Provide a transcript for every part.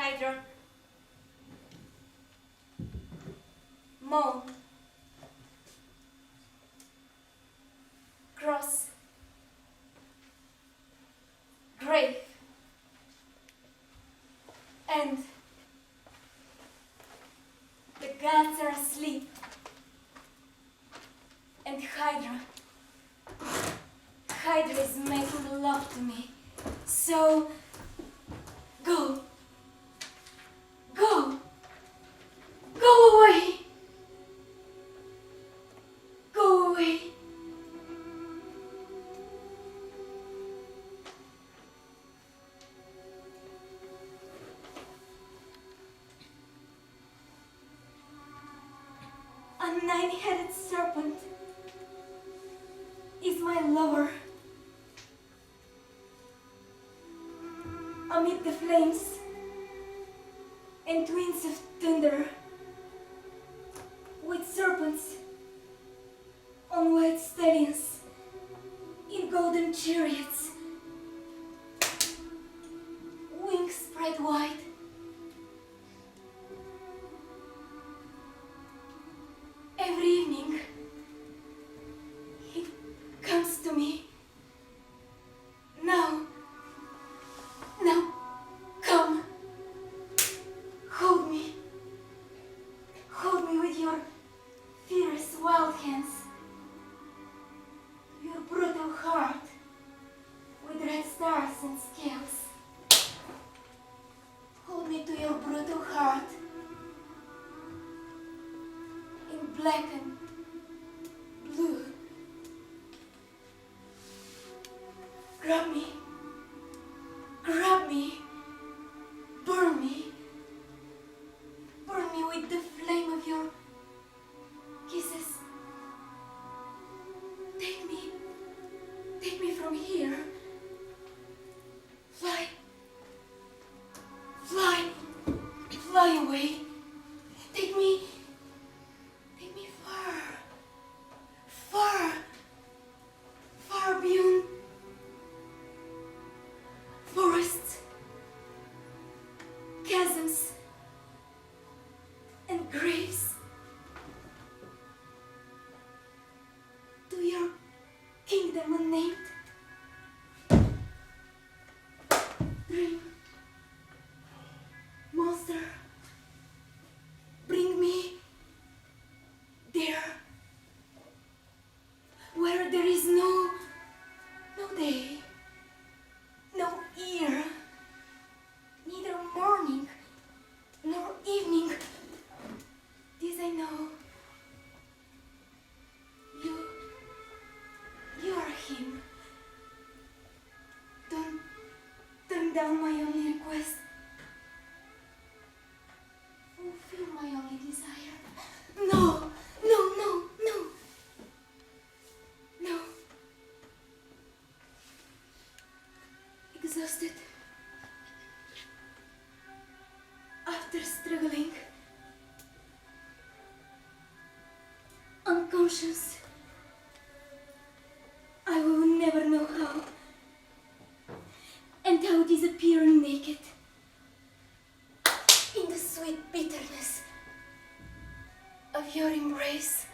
Hydra. Moan. Cross. Grave. And the gods are asleep. And Hydra is making love to me. So, go. Go. Go away. Go away. A nine-headed serpent is my lover. Amid the flames and winds of thunder, with serpents on white stallions in golden chariots, wings spread wide. Every evening, he comes to me. Now, come. Hold me. Hold me with your fierce wild hands. Your brutal heart with red stars and scales. Hold me to your brutal heart in black and blue. Grab me. Grab me. Burn me. Burn me with the flame of your kisses. Take me from here. Fly. Fly. Fly away. Take me far. Far. Far beyond forests, chasms, and graves, to your kingdom unnamed. Dream, monster, bring me there, where there is no day, no year, neither morning nor evening. This I know. You are him. Don't turn down my only request. Fulfill my only desire. No. Exhausted. After struggling, unconscious, I will never know how, and how disappear naked in the sweet bitterness of your embrace.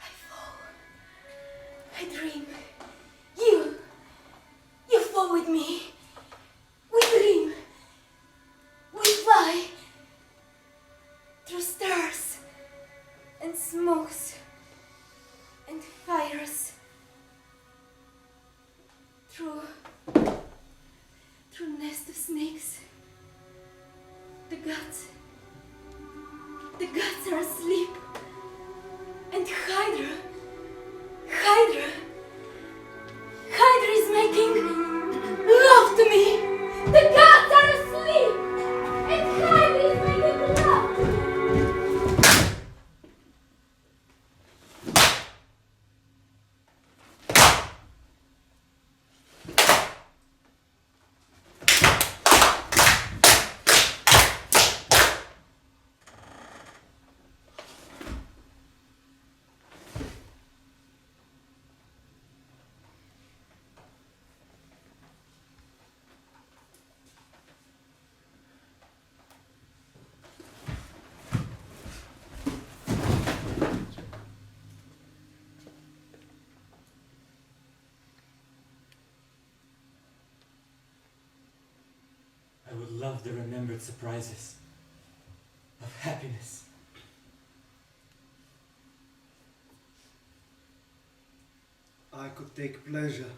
I fall, I dream, you fall with me. We dream. We fly through stars and smokes and fires, through nest of snakes. The gods are asleep, and Hydra is making love to me. The gods are asleep, and Hydra is making love to me. love the remembered surprises of happiness. I could take pleasure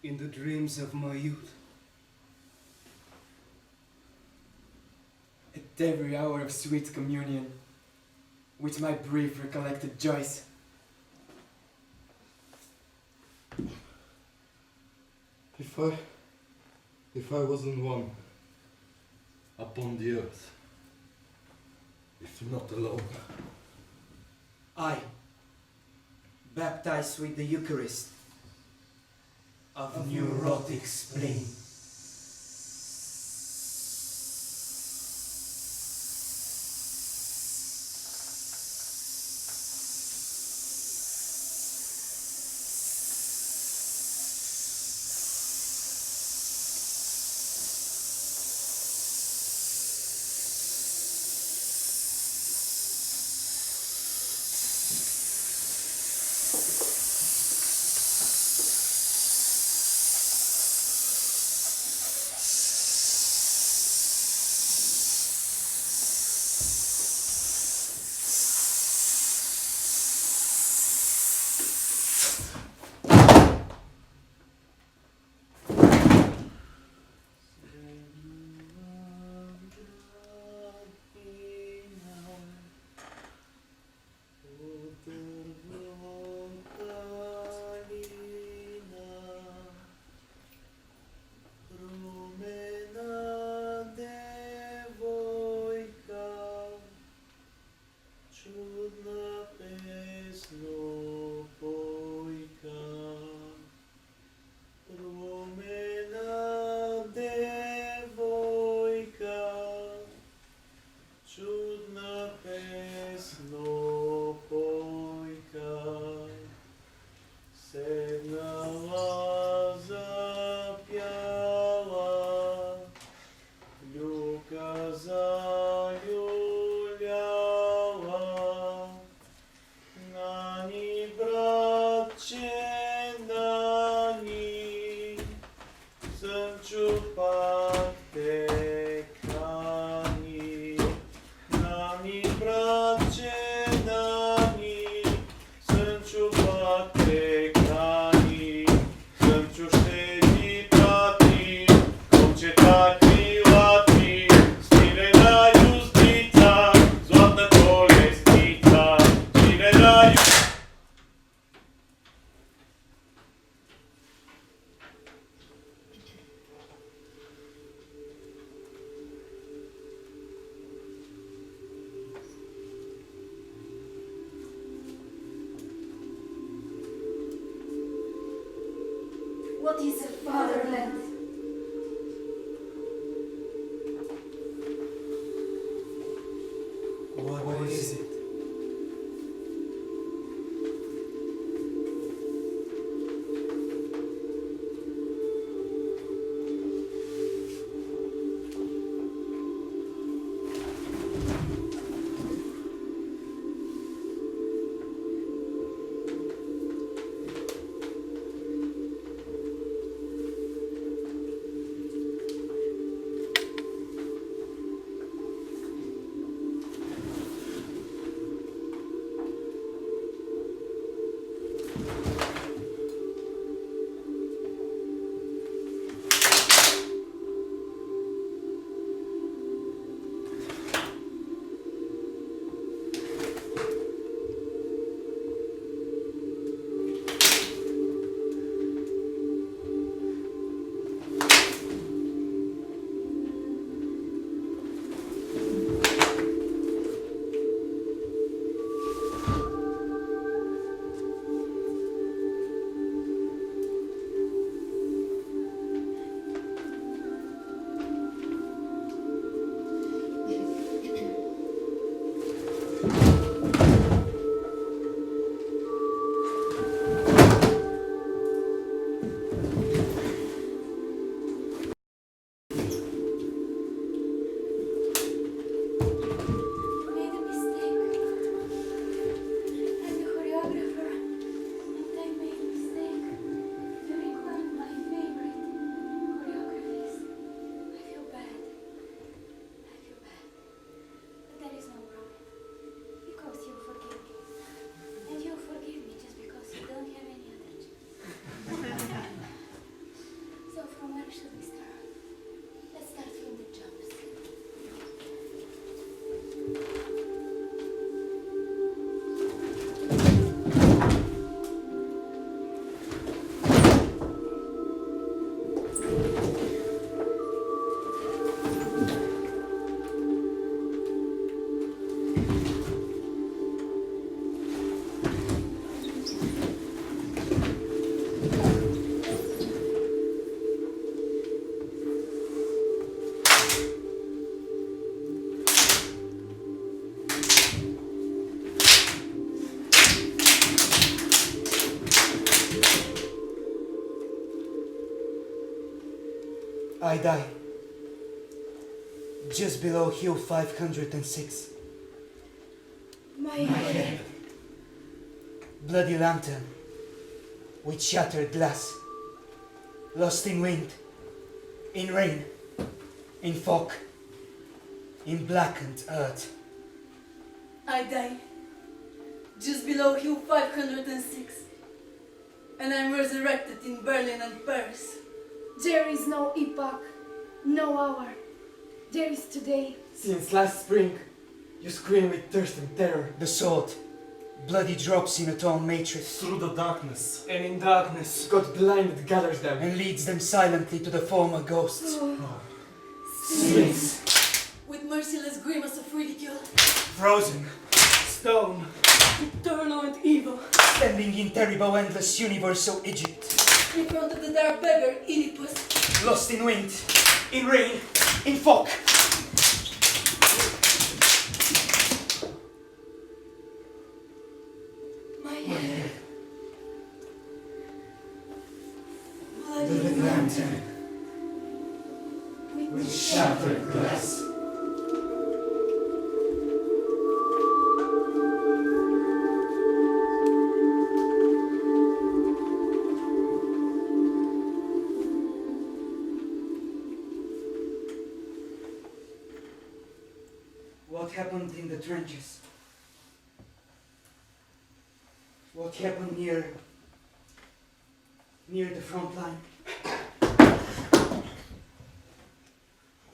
in the dreams of my youth. At every hour of sweet communion with my brief recollected joys. If I wasn't one upon the earth, if not alone. I, baptized with the Eucharist of neurotic spleen. What is a fatherland? What is it? should we start? Let's start from the jumps. I die just below hill 506. My Head. Bloody lantern with shattered glass, lost in wind, in rain, in fog, in blackened earth. I die just below hill 506, and I'm resurrected in Berlin and Paris. There is no epoch, no hour. There is today. Since last spring, you scream with thirst and terror. The sword, bloody drops in a torn matrix, Through the darkness. And in darkness, God blinded gathers them. and leads them silently to the former ghosts. Sphinx, with merciless grimace of ridicule, Frozen, stone, eternal and evil, standing in terrible endless universal Egypt, in front of the dark beggar Oedipus. lost in wind, in rain, in fog. My head, bloody The lantern with with shattered glass. What happened in the trenches? What happened near the front line?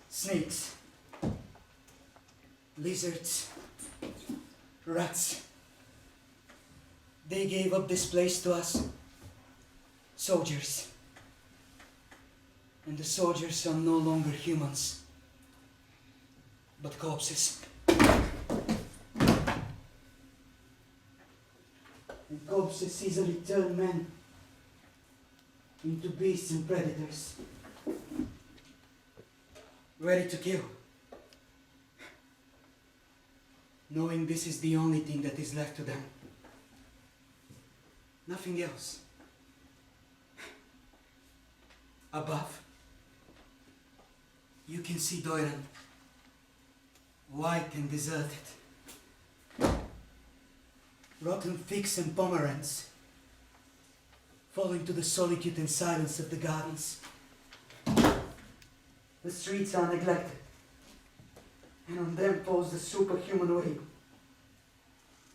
Snakes, lizards, rats. They gave up this place to us, soldiers. And the soldiers are no longer humans, but corpses. And corpses easily turn men into beasts and predators, ready to kill, knowing this is the only thing that is left to them. Nothing else. Above, you can see Doiran, white and deserted. Rotten figs and pomeranz fall into the solitude and silence of the gardens. The streets are neglected, and on them falls the superhuman weight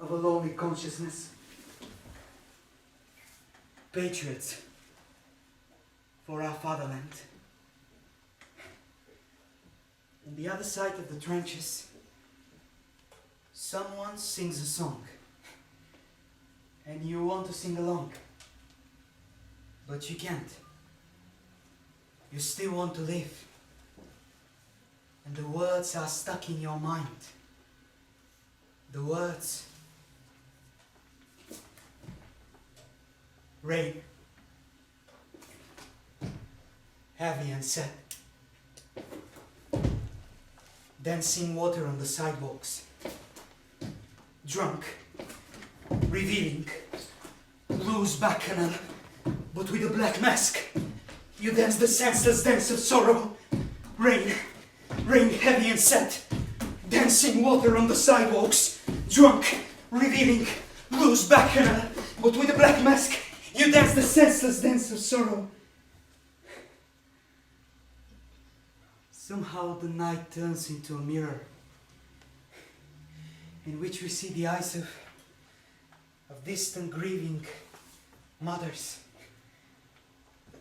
of a lonely consciousness. Patriots for our fatherland. On the other side of the trenches, someone sings a song. And you want to sing along, but you can't. You still want to live, and the words are stuck in your mind. The words: rain, heavy and sad, dancing water on the sidewalks, drunk, revealing, loose bacchanal, but with a black mask. You dance the senseless dance of sorrow. Rain, rain heavy and set, dancing water on the sidewalks, drunk, revealing, loose bacchanal, but with a black mask. You dance the senseless dance of sorrow. Somehow the night turns into a mirror, in which we see the eyes of distant grieving mothers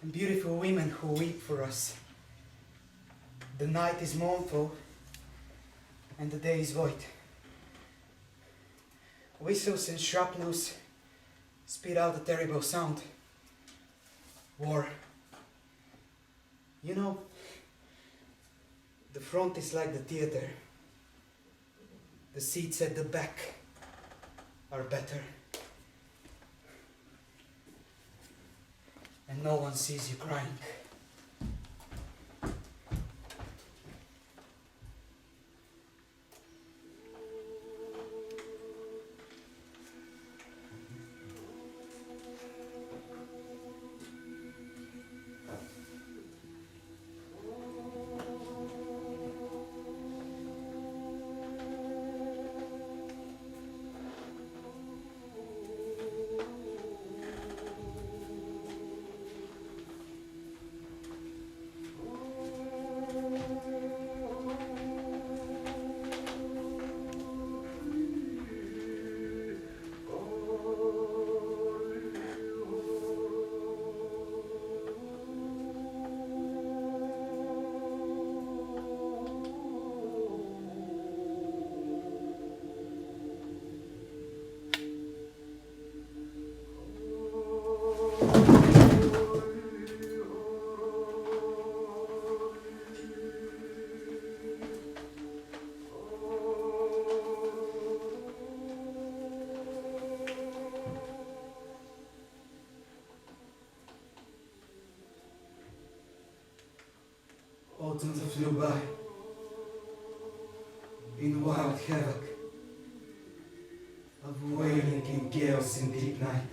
and beautiful women who weep for us. The night is mournful, and the day is void. Whistles and shrapnels spit out a terrible sound. War. You know, the front is like the theater. The seats at the back are better. And no one sees you crying. Autumn flew by in wild havoc of wailing and gales in deep night.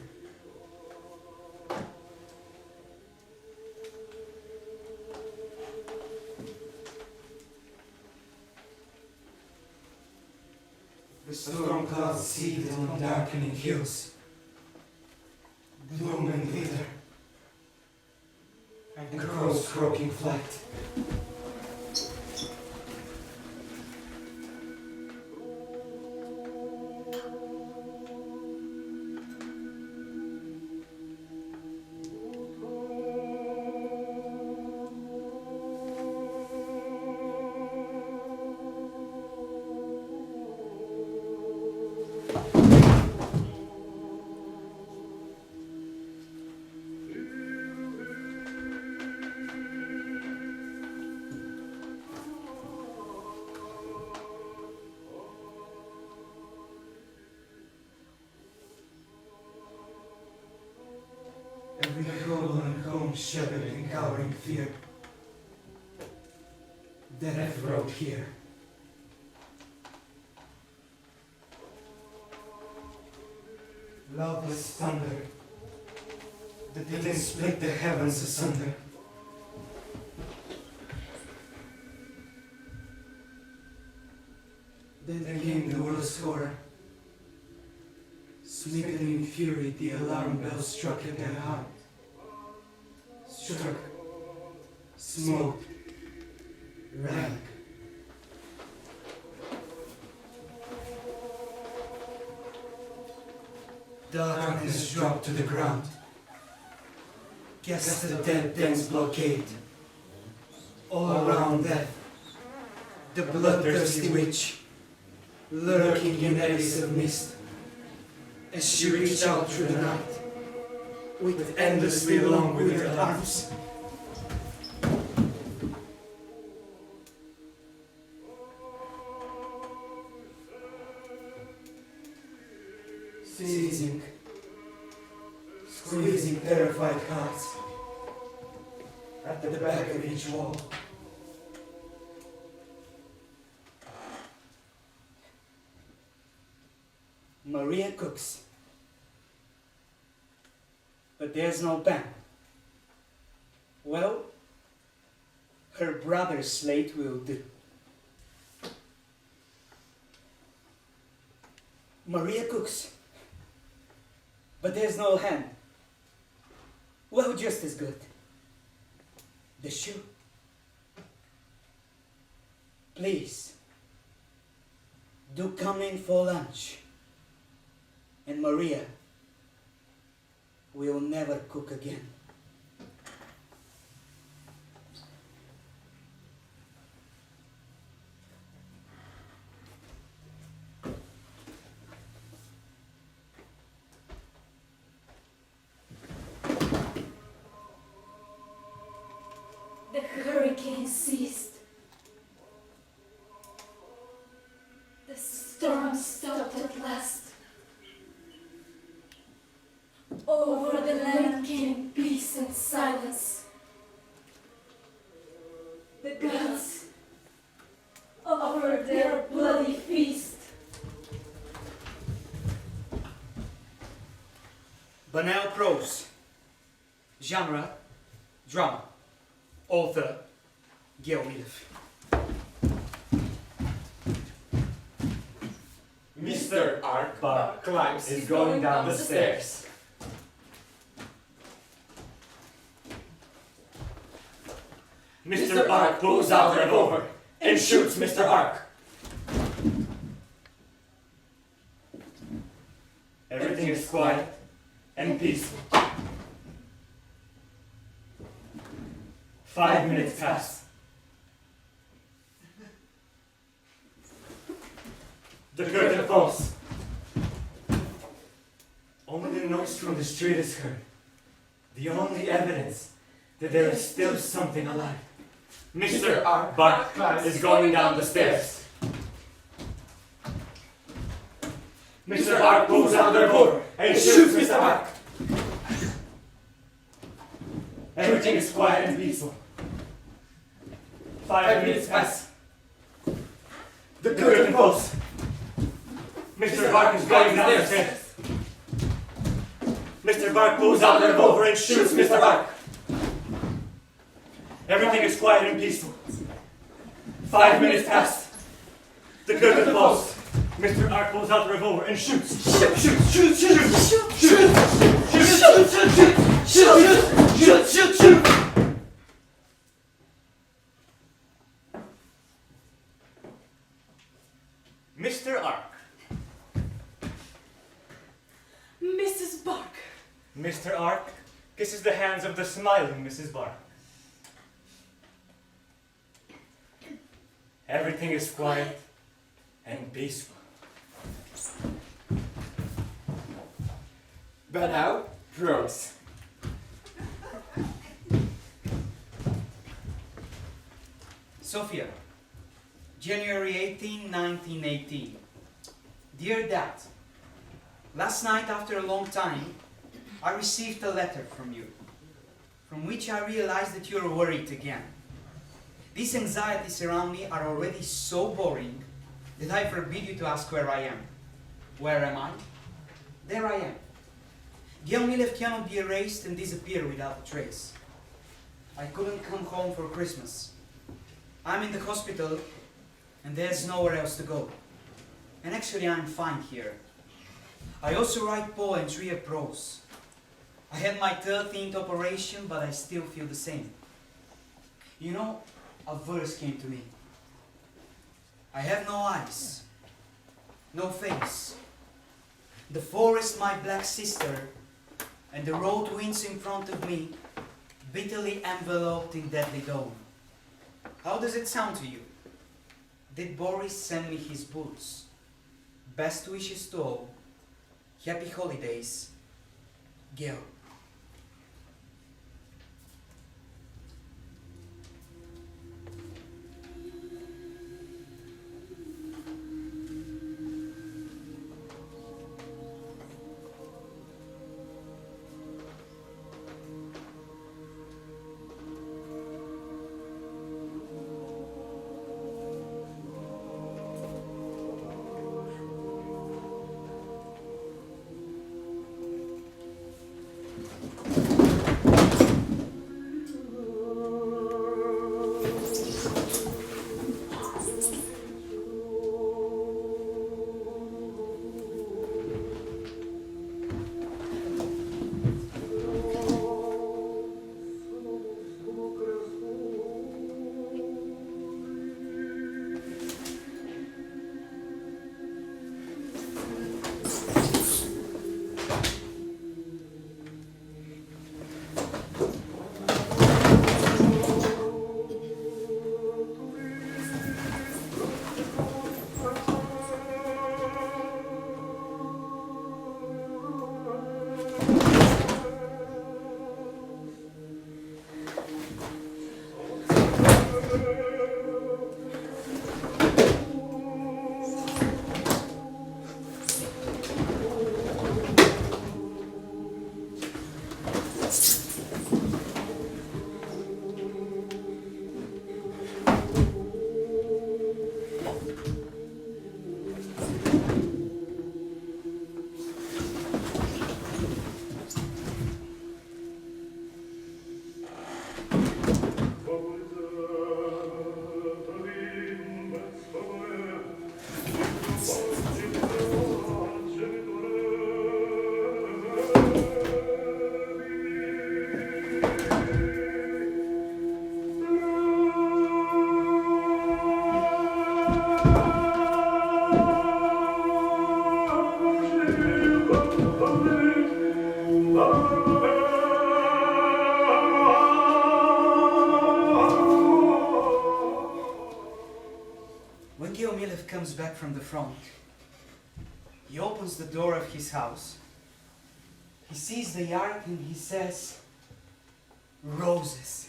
The storm clouds seethed on darkening hills, gloom and glitter, and crows croaking flight. Every hovel and home shuddered in cowering fear. Death rode here. Loveless thunder that didn't split the heavens asunder. Then there came the world's horror. Smitten in fury, the alarm bell struck at their heart. Struck, smote, rang. Darkness dropped to the ground. Guess the dead dense blockade. All around death, the bloodthirsty witch, lurking in eddies of mist. As she reached out through the night, with endlessly long withered arms. Seizing, squeezing terrified hearts at the back of each wall. Maria cooks, but there's no pan. Well, her brother's slate will do. Maria cooks, but there's no hand. Well, just as good. The shoe. Please, do come in for lunch. And Maria will never cook again. The gods offer their bloody feast. Banal prose. Genre, drama. Author, Geo Milev. Mr. Arkbar climbs is going down the stairs. Mr. Ark pulls out a revolver and shoots Mr. Ark. Everything is quiet and peaceful. 5 minutes pass. The curtain falls. Only the noise from the street is heard. The only evidence that there is still something alive. Mr. Arkbar is going down the stairs. Mr. Ark pulls out the revolver and shoots Mr. Ark. Everything is quiet and peaceful. 5 minutes pass. The curtain falls. Mr. Bark is going down the stairs. Mr. Bark pulls out the revolver and shoots Mr. Bark. Everything is quiet and peaceful. 5 minutes pass. The curtain falls. Mr. Ark pulls out the revolver and shoots. Shoot, shoot, shoot, shoot, shoot, shoot, shoot, shoot, shoot, shoot, shoot, shoot. Mr. Ark. Mrs. Bark. Mr. Ark kisses the hands of the smiling Mrs. Bark. Everything is quiet and peaceful. But now, prose. Sofia, January 18, 1918. Dear Dad, last night after a long time, I received a letter from you, from which I realized that you're worried again. These anxieties around me are already so boring that I forbid you to ask where I am. Where am I? There I am. Geo Milev cannot be erased and disappear without a trace. I couldn't come home for Christmas. I'm in the hospital and there's nowhere else to go. And actually I'm fine here. I also write poetry and prose. I had my 13th operation, but I still feel the same. You know, a verse came to me. I have no eyes, no face. The forest my black sister, and the road winds in front of me, bitterly enveloped in deadly dawn. How does it sound to you? Did Boris send me his boots? Best wishes to all. Happy holidays. Geo. When Geo Milev comes back from the front, he opens the door of his house. He sees the yard and he says, roses.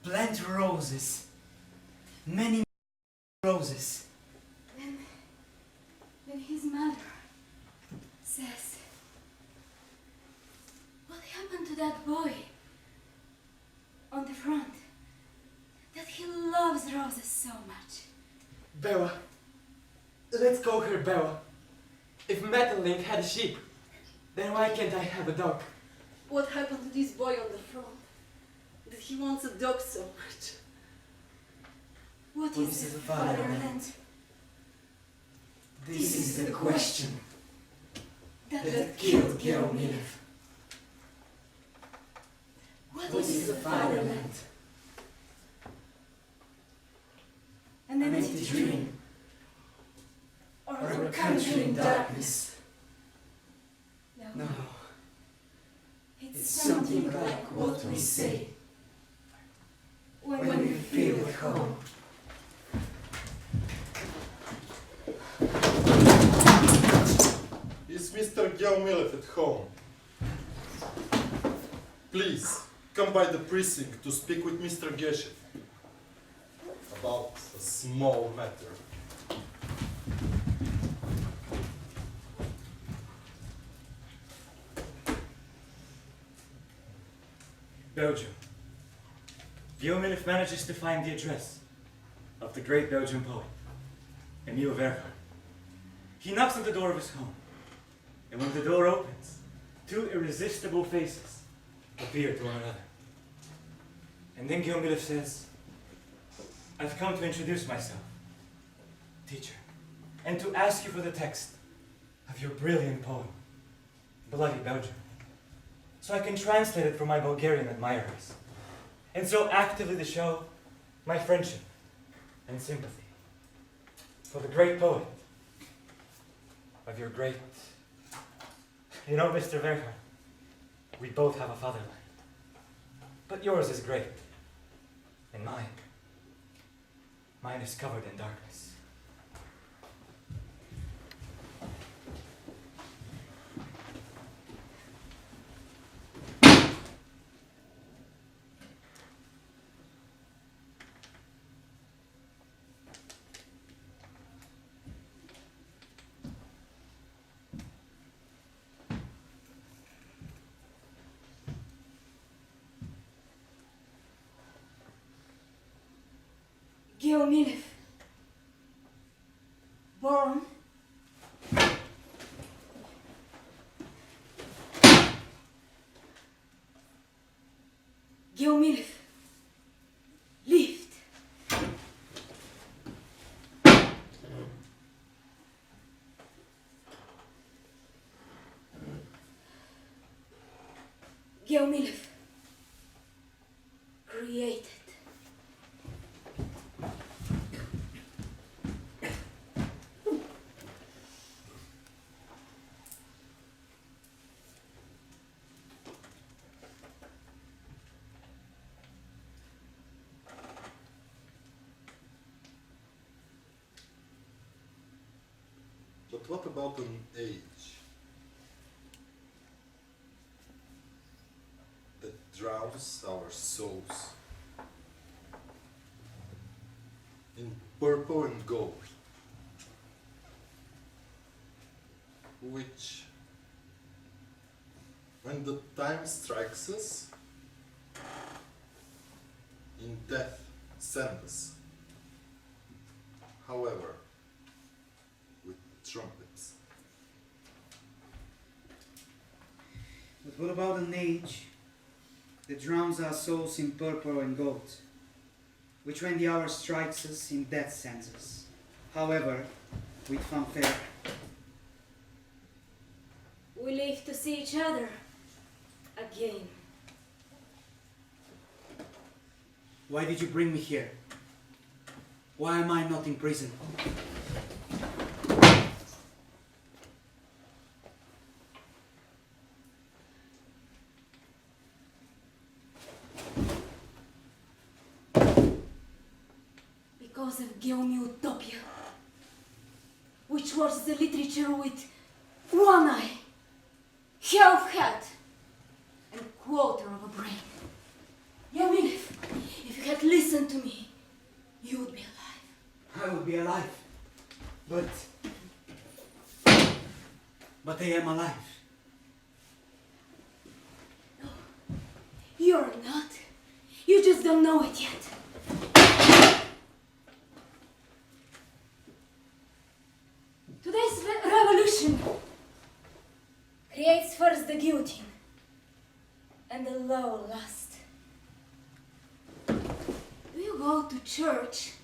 Plant roses. Many roses. Then his mother says, what happened to that boy on the front? That he loves roses so much. Bella, let's call her Bella. If Madeline had a sheep, then why can't I have a dog? What happened to this boy on the front? That he wants a dog so much. What is the fatherland? This is the question That killed Geo Milev. What is the fatherland? An empty dream, or a country in darkness? No, It's something like what we say when we feel at home. Is Mr. Geo Milev at home? Please, come by the precinct to speak with Mr. Geshev about a small matter. Belgium. Geo Milev manages to find the address of the great Belgian poet, Emile Verhaeren. He knocks on the door of his home, and when the door opens, two irresistible faces appear to one another. And then Geo Milev says, I've come to introduce myself, teacher, and to ask you for the text of your brilliant poem, Bloody Belgium, so I can translate it for my Bulgarian admirers, and so actively to show my friendship and sympathy for the great poet of your great... You know, Mr. Verhaeren, we both have a fatherland, but yours is great, and mine is covered in darkness. Geo Milev, born Geo Milev, lived. Geo Milev, created. But what about an age that drowns our souls in purple and gold, which, when the time strikes us, in death send us, however, with trumpets? But what about an age that drowns our souls in purple and gold, which when the hour strikes us in death sends us, however, with fanfare? We live to see each other again. Why did you bring me here? Why am I not in prison? because of Geo Milev, which was the literature with one eye, half head, and quarter of a brain. Geo Milev, if you had listened to me, you would be alive. I would be alive. But I am alive. No, you're not. You just don't know it yet. Today's revolution creates first the guillotine and the law last. Do you go to church,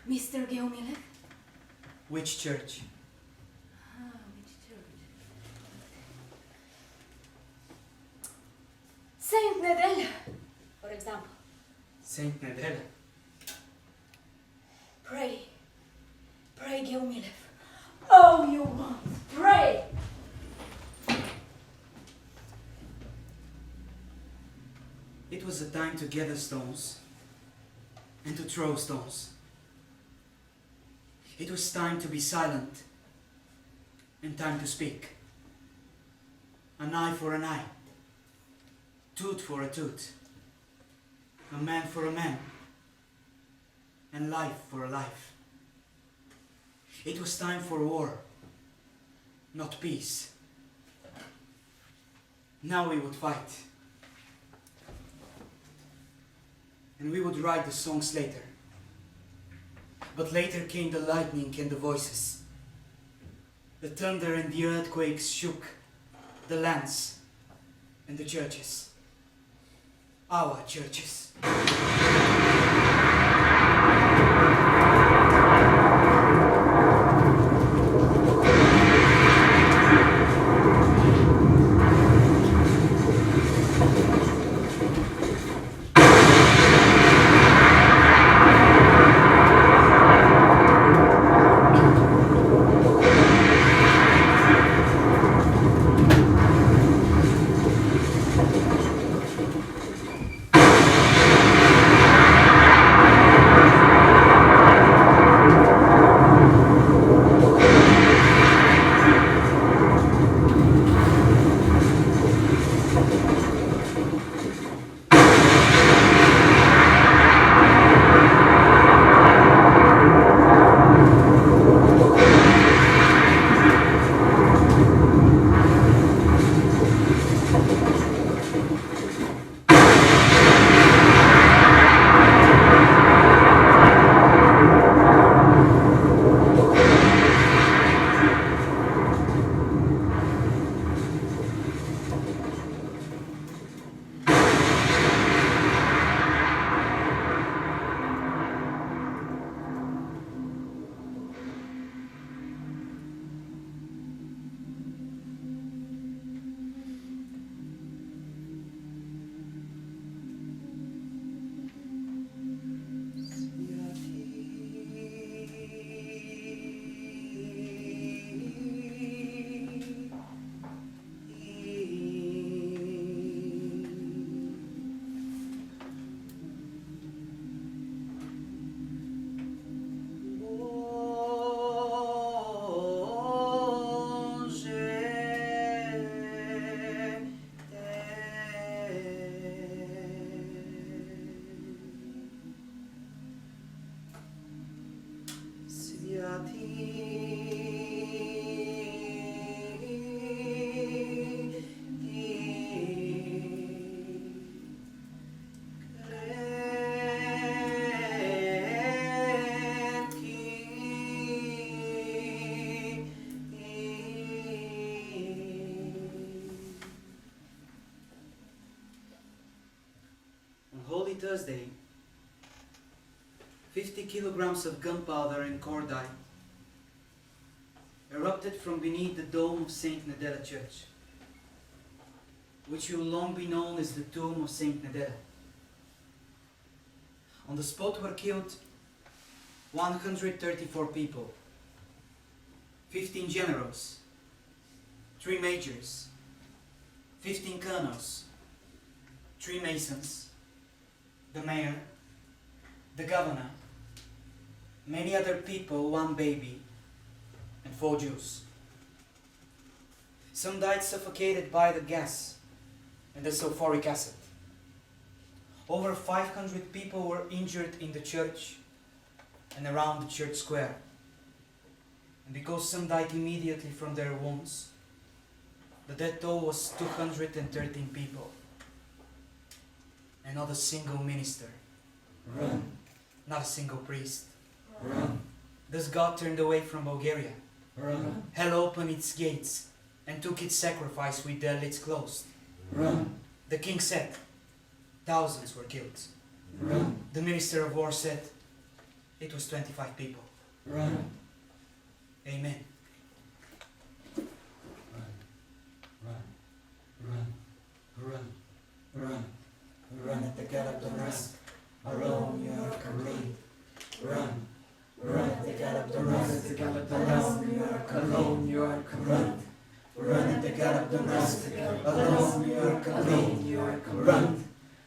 Mr. Geo Milev? Which church? Which church? Saint Nedelya, for example. Saint Nedelya. Pray. Pray, Geo Milev. All you want. Pray. It was a time to gather stones and to throw stones. It was time to be silent and time to speak. An eye for an eye, tooth for a tooth, a man for a man, and life for a life. It was time for war, not peace. Now we would fight. And we would write the songs later. But later came the lightning and the voices. The thunder and the earthquakes shook the lands and the churches. Our churches. Thursday, 50 kilograms of gunpowder and cordite erupted from beneath the dome of Saint Nedelya Church, which will long be known as the tomb of Saint Nedelya. On the spot were killed 134 people, 15 generals, 3 majors, 15 colonels, 3 masons, the mayor, the governor, Many other people, 1 baby, and 4 Jews. Some died suffocated by the gas and the sulfuric acid. Over 500 people were injured in the church and around the church square. And because some died immediately from their wounds, the death toll was 213 people. And not a single minister. Run. Not a single priest. Run. Thus God turned away from Bulgaria. Run. Hell opened its gates and took its sacrifice with their lids closed. Run. The king said, thousands were killed. Run. The minister of war said, it was 25 people. Run. Amen. Run. Run at the gate of Damascus. Alone you are complete. Run. At the gate of Damascus. Alone you are complete. Run at the gate of Damascus. Alone you are complete.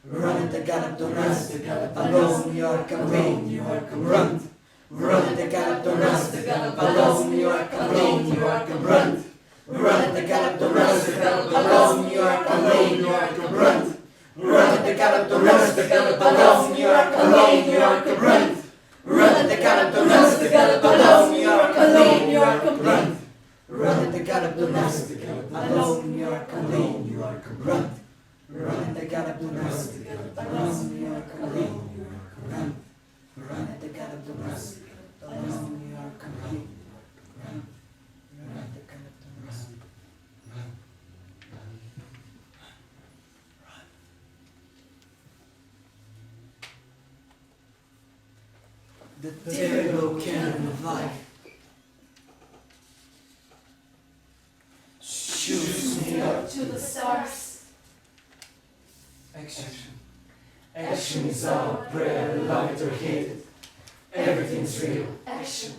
Run at the gate of Damascus. Alone you are complete. Run at the gate of Damascus. Alone you are complete. Run at the gate of Damascus. Alone you are complete. Run at the gate of Damascus. Alone you are complete. Run at the gate of Damascus. Alone you are complete. Run at the gate of Damascus. Alone you are complete. Run at the gate of Damascus. Alone you are complete. Run at the gate of Damascus. Alone you are complete. Run at the gate of Damascus. The Terrible cannon of life shoots me up. To the stars. Action. Action is our prayer, love it or hate it. Everything's real. Action.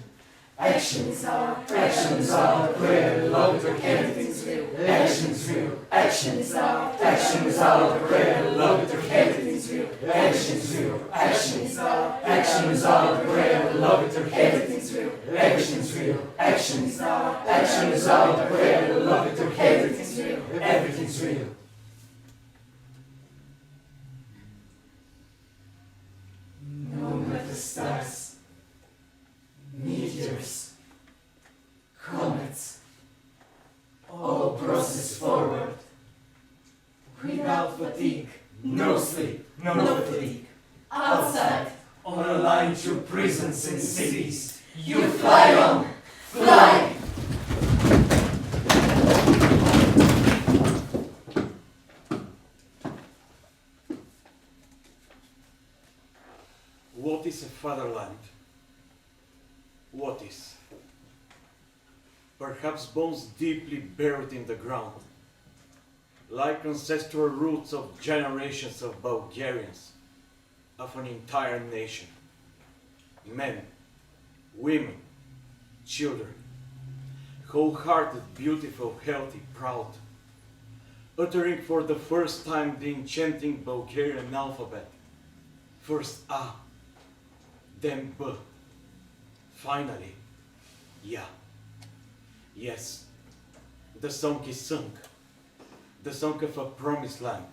Action is our prayer, love it or hate it. Everything's real. Action's real. Action is our prayer, love it or hate it. Action's real. Action is our prayer, love it or hate it. Action's real. Action is our prayer, love it or hate it. Everything's real. No matter stars, meteors, comets, all process forward. Without fatigue, no sleep, no fatigue. Outside. On a line through prisons and cities, you fly on, fly! What is a fatherland? What is? Perhaps bones deeply buried in the ground, like ancestral roots of generations of Bulgarians, of an entire nation. Men, women, children, wholehearted, beautiful, healthy, proud, uttering for the first time the enchanting Bulgarian alphabet. First A, then B, finally Ya. Yes, the song is sung, the song of a promised land,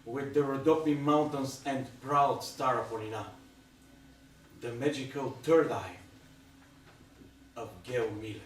with the Rhodope mountains and proud star Apollina, the magical third eye of Geo Milev.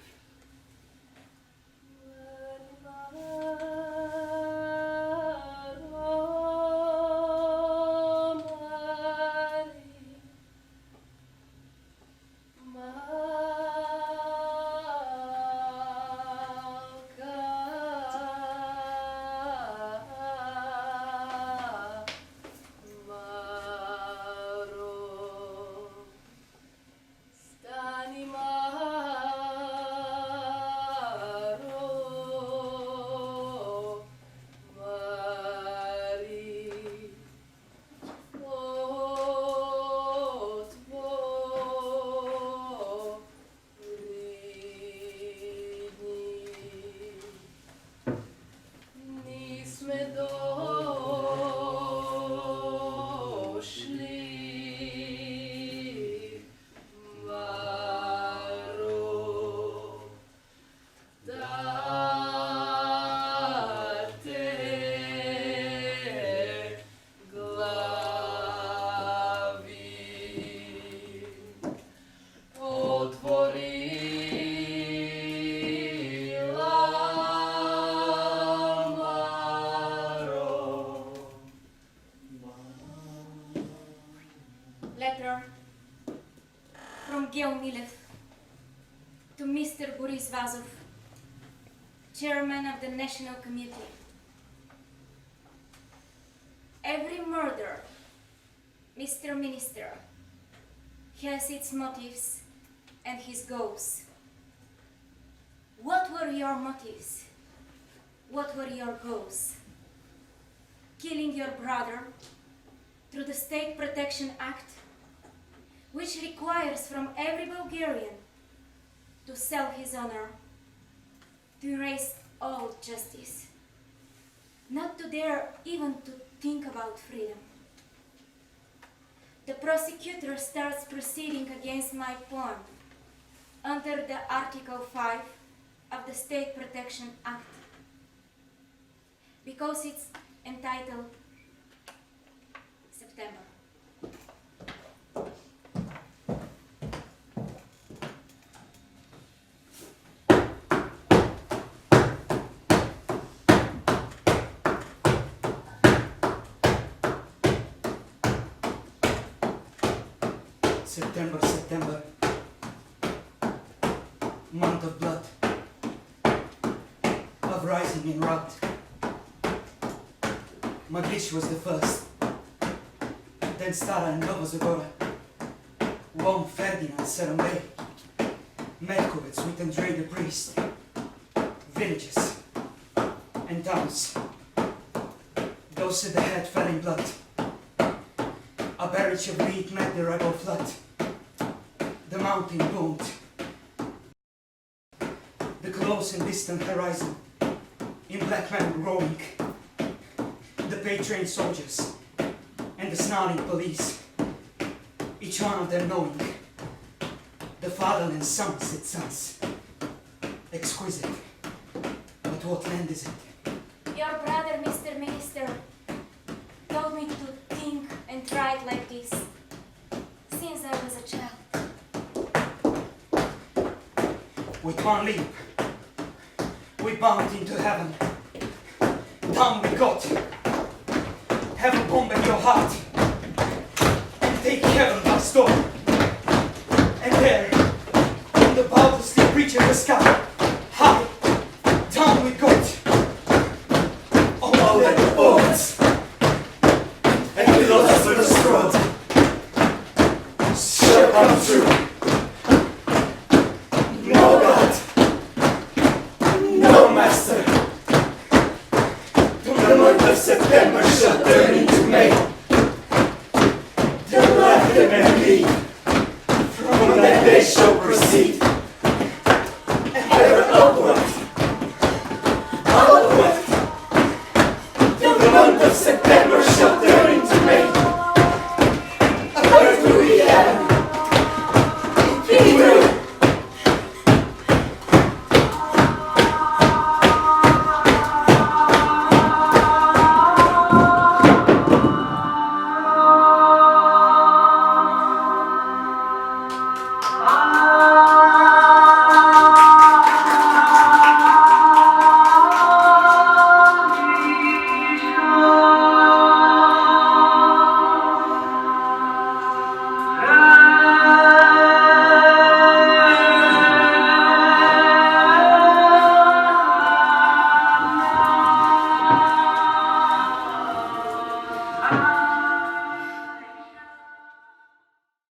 From Geo Milev to Mr. Boris Vazov, Chairman of the National Committee. Every murder, Mr. Minister, has its motives and his goals. What were your motives? What were your goals? Killing your brother through the State Protection Act, which requires from every Bulgarian to sell his honor, to erase all justice, not to dare even to think about freedom. The prosecutor starts proceeding against my pawn under the Article 5 of the State Protection Act, because it's entitled September. September, September, month of blood, of rising in rout. Magrish was the first, then Stara and Nova Zagora, Wom Ferdinand Serambay, Metkovets with Andrei the priest, villages and towns. Those at the head fell in blood. A barrage of wheat met the rebel flood. The mountain boomed. The close and distant horizon, in black men rowing. The paid-trained soldiers and the snarling police, each one of them knowing the fatherland summons its sons. Exquisite, but what land is it? Your brother, Mr. Minister, told me to think and write like this since I was a child. With one leap, we bound into heaven. Down we got. Heaven bomb in your heart and take heaven by storm. And there, in the boundlessly reaching the sky, high, down we got. All at the bones, and we lost the throat. Shall come true.